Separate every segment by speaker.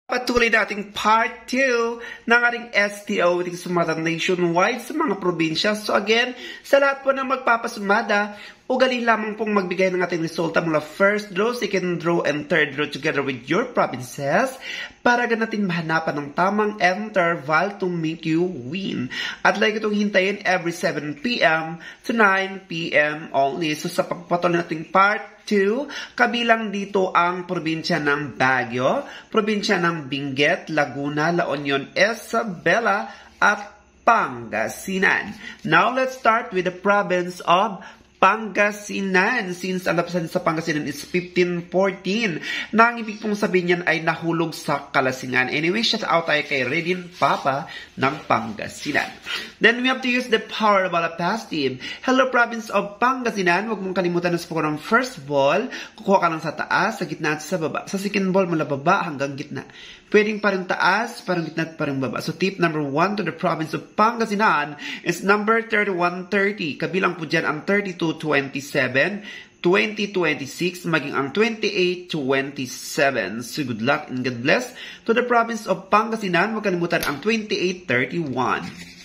Speaker 1: Patuloy nating part 2 ng ating STO with sumada nationwide sa mga probinsya. So again, sa lahat po ng magpapasumada, ugali lamang pong magbigay ng ating resulta mula first draw, second draw, and third draw together with your provinces para natin mahanapan ng tamang interval to make you win. At like itong hintayin every 7 p.m. to 9 p.m. only. So sa pagpatuloy nating part 2, kabilang dito ang probinsya ng Baguio, probinsya ng Benguet, Laguna, La Union, Isabela, at Pangasinan. Now let's start with the province of Pangasinan. Since ang lapasan sa Pangasinan is 1514, na ang ibig pong sabihin yan ay nahulog sa kalasingan. Anyway, shout out tayo kay Redin Papa ng Pangasinan. Then we have to use the power of passive. Hello, province of Pangasinan. Huwag mong kalimutan na sa pagkakas ng first ball. Kukuha ka lang sa taas, sa gitna at sa baba. Sa second ball, mula baba hanggang gitna. Pwedeng parang taas, parang gitna at parang baba. So tip number 1 to the province of Pangasinan is number 3130. Kabilang po dyan ang 3227, 2026, maging ang 2827. So good luck and God bless to the province of Pangasinan. Huwag kalimutan ang 2831.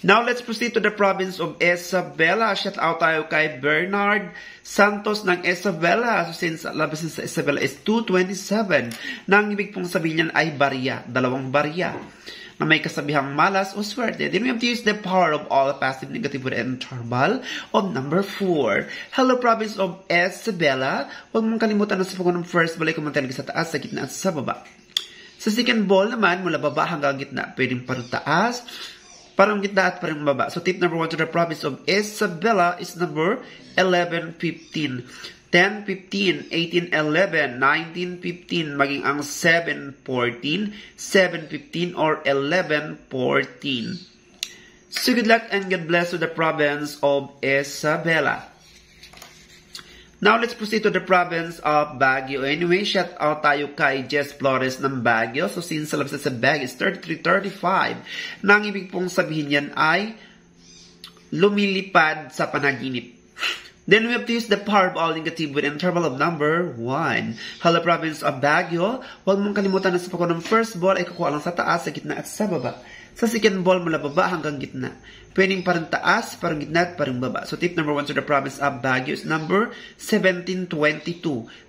Speaker 1: Now, let's proceed to the province of Isabela. Shout out tayo kay Bernard Santos ng Isabela. So, since labasin sa Isabela is 227, na ang ibig pong sabihin niyan ay barya, dalawang barya, na may kasabihang malas o swerte. Then we have to use the power of all passive, negative, and interval of number 4. Hello, province of Isabela. Huwag mong kalimutan na sa pagkakas ng first ball ay kumantayan sa taas, sa gitna at sa baba. Sa second ball naman, mula baba hanggang gitna, pwedeng parang taas, parang gitna at parang baba. So tip number 1 to the province of Isabela is number 1115. 1015, 1811, 1915, maging ang 714, 715, or 1114. So good luck and God bless to the province of Isabela. Now, let's proceed to the province of Baguio. Anyway, shout out tayo kay Jess Flores ng Baguio. So, since sa labas sa Baguio is 3335, na ang ibig pong sabihin yan ay lumilipad sa panaginip. Then, we have to use the power of all negative with interval of number 1. Hello, province of Baguio. Huwag mong kalimutan na sa pagkakas ng first ball ay kukuha lang sa taas, sa gitna at sa baba. Sa second ball, mula baba hanggang gitna. Pwedeng parang taas, parang gitna at parang baba. So tip number 1 to the province of Baguio is number 1722,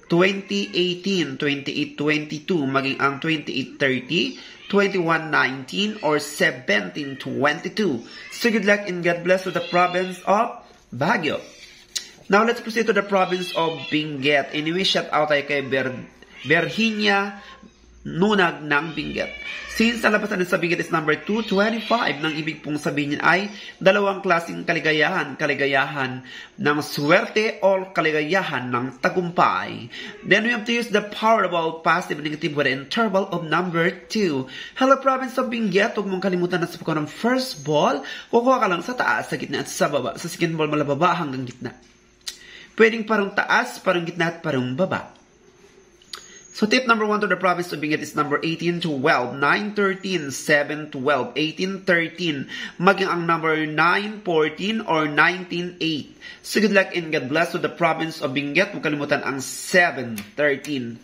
Speaker 1: 2018, 2822, maging ang 2830, 2119, or 1722. So good luck and God bless to the province of Baguio. Now let's proceed to the province of Benguet. Anyway, shout out tayo kay Virginia Nunag ng Benguet. Since ang labasan sa Benguet is number 225, nang ibig pong sabihin niya ay dalawang klaseng kaligayahan. Kaligayahan ng swerte o kaligayahan ng tagumpay. Then we have to use the power of all positive and negative with an interval of number 2. Hello, province of Benguet. Huwag mong kalimutan na sa pagkakas ng first ball, kukuha ka lang sa taas, sa gitna at sa baba. Sa second ball, mula baba hanggang gitna. Pwedeng parang taas, parang gitna at parang baba. So tip number 1 to the province of Benguet is number 1812, 913, 712, 1813, maging ang number 914 or 198. So good luck and God bless to the province of Benguet. Huwag kalimutan ang 713.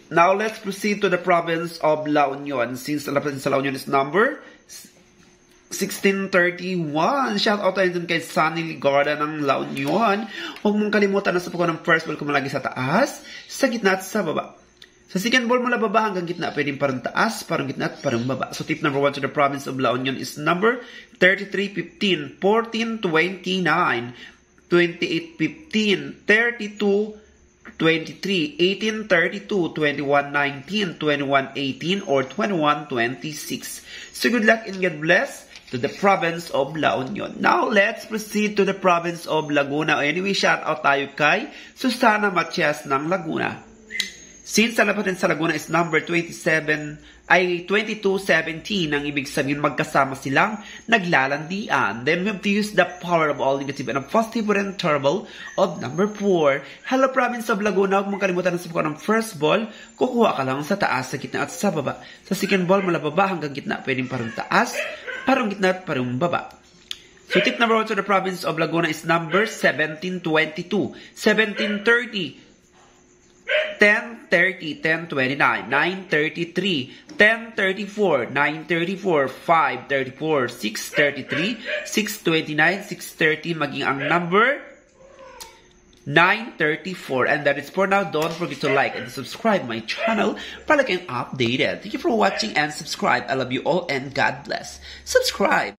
Speaker 1: Now let's proceed to the province of La Union. Since the province of La Union is number 1631. Shout out tayo dun kay Sunny Ligarda ng La Union. Huwag mong kalimutan na sa pagkakas ng first ball kumalagi sa taas, sa gitna at sa baba. Sa second ball mula baba hanggang gitna, pwedeng parang taas, parang gitna at parang baba. So tip number 1 to the province of La Union is number 3315, 1429, 2815, 3223, 1832, 2119, 2118, or 2126. So good luck and God bless to the province of La Union. Now, let's proceed to the province of Laguna. Anyway, shout out tayo kay Susana Matias ng Laguna. Since ang lapatin sa Laguna is number 2217, ang ibig sabihin magkasama silang naglalandian. Then we have to use the power of all negative and a positive interval of number 4. Hello, province of Laguna. Huwag mong kalimutan na sa pagkakas ng first ball, kukuha ka lang sa taas, sa gitna at sa baba. Sa second ball, mula baba hanggang gitna, pwedeng parang taas, parang gitna at parang baba. So tip number 1 to the province of Laguna is number 1722, 1730, 10:30, 10:29, 9:33, 10:34, 9:34, 5:34, 6:33, 6:29, 6:30, maging ang number 9:34. And that is for now. Don't forget to like and subscribe my channel para kayong updated. Thank you for watching and subscribe. I love you all and God bless. Subscribe!